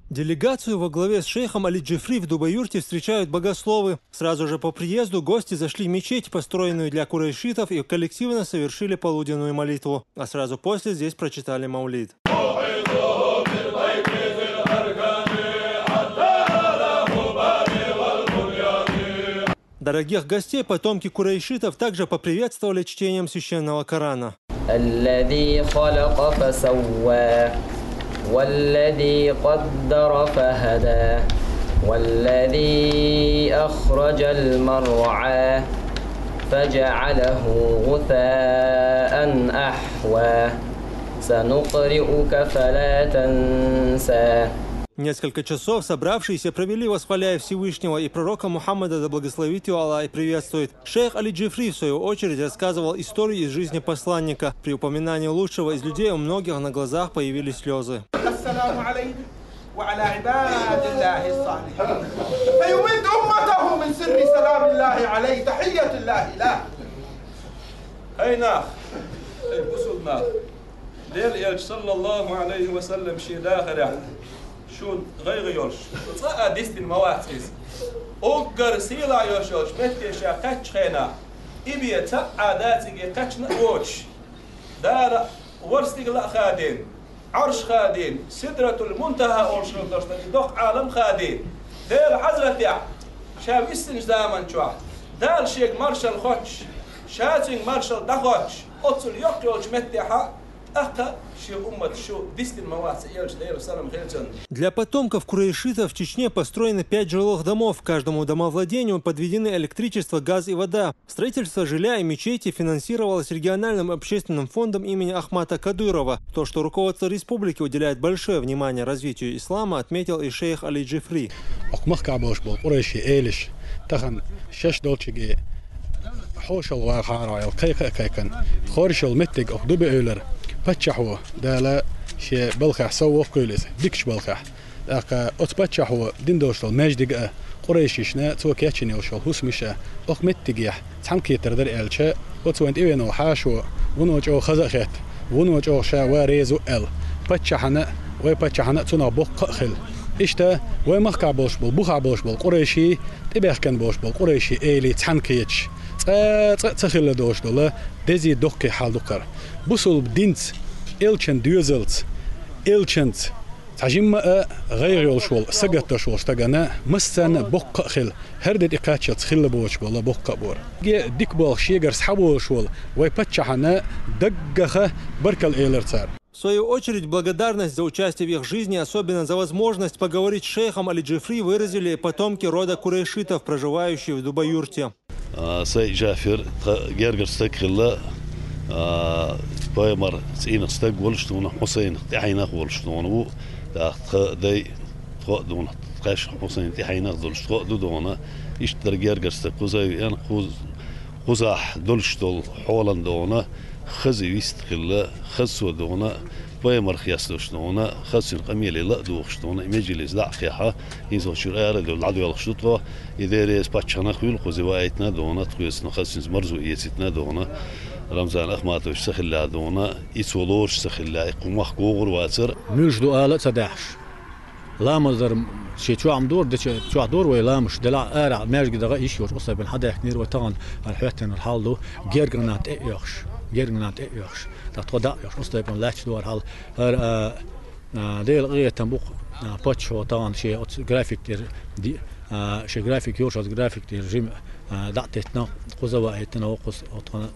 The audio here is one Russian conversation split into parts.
Делегацию во главе с шейхом Али Джифри в Дубай-Юрте встречают богословы. Сразу же по приезду гости зашли в мечеть, построенную для курайшитов, и коллективно совершили полуденную молитву. А сразу после здесь прочитали маулид. Дорогих гостей потомки курайшитов также поприветствовали чтением священного Корана. والذي قدر فهدى والذي أخرج المرعى فجعله غثاء أحوى سنقرئك فلا تنسى. Несколько часов собравшиеся провели, восхваляя Всевышнего, и пророка Мухаммада, да благословит его Аллах и приветствует. Шейх Али Джифри, в свою очередь, рассказывал историю из жизни посланника. При упоминании лучшего из людей у многих на глазах появились слезы. شون غير يولش صا ديستن مواتيز اوغر سيلا يوشوش متيشا قچ خينا ابي تا عاداتي قچ نوش دار ورستيغلا خادين عرش خادين سدرة المنتهى اولشو دوخ عالم خادين دير حضرت يا شاويستن زمان چوا دار شيخ مارشال خوش شاتين مارشال دخوش اوتل يوك يولش متيها Для потомков курайшитов в Чечне построены 5 жилых домов. Каждому домовладению подведены электричество, газ и вода. Строительство жилья и мечети финансировалось региональным общественным фондом имени Ахмата Кадырова. То, что руководство республики уделяет большое внимание развитию ислама, отметил и шейх Али Джифри. بتشحوا ده لا شيء بلخ سووا كويس ديكش بلخ أك أتبتشحوا دين دوشل مجدق قريشيشنا تو كيتشني وشل هوس مشى أخمت تجيح تحمكي تردر إلشة وتوانت إيوانو حاشوا ونوجو خزخت ونوجو شا وريزو إل بتشحنا وبتشحنا تونا بق خل إشتا ومخك بوشبل بخ بوشبل قريشي تبيح كان بوشبل قريشي إلي تحمكيتش تخيل دوشل دزي دقي حال دكر بوصل بدينت إلشن ديوزلت إلشنت تعجم غير يولشول سجت شول استجنا مستن بق خل هردت إقاتشت خل بوش ولا بق بور ديك بول شيجر سحبوا شول ويبتشحنا دقخه بركل إيلرتار. В свою очередь, благодарность за участие в их жизни, особенно за возможность поговорить с шейхом Али Джифри, выразили потомки рода курайшитов, проживающие в Дубай-Юрте. Сей Джафер гергер стекхилла بايمر سين استق ولشتون حسين تحينا ولشتون دا داي تقدون قاش حسين تحينا دولشت قدونا يشتر جرجر استقوزاي ان قزاح دولشتول حولن دونا خزي يستخلا خسو دونا بايمر خياسلوشتونا خسن قميلي لا دوخشتونا مجلس دعخيها يزو شرار دول العدو يلخشطوا اذا ريس باتشانا خيل قزوايتنا دونا تخيسنا خسن مرزو يتنا دونا رمضان أخماتو سخلا دونا يسولورش سخلا يقوم وحقوق واتر مش دو آلة صداحش لا مصدر شيء شو عم دور ده شو عم دور ولا مش دلع آرع ماش قدرة إيشور أصلا بين حدا يحنير وطعن الحياتين الحال دو جيرجنات إيش جيرجنات إيش تتوضع إيش أصلا بين لاتش دور حال هر ديل غير تنبوق باتش وطعن شيء جرافيك دي شيء جرافيك يوش جرافيك رجيم دعتنا قزوا ايتنا وقص أطنا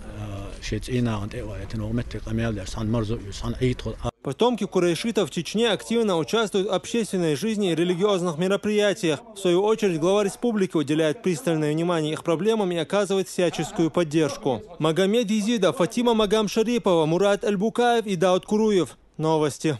شيء عند ايتنا ومتى قميل عن مرزو عن عيد. Потомки курайшитов в Чечне активно участвуют в общественной жизни и религиозных мероприятиях. В свою очередь, глава республики уделяет пристальное внимание их проблемам и оказывает всяческую поддержку. Магомед Езидов, Фатима Магам Шарипова, Мурат Аль-Букаев и Дауд Куруев. Новости.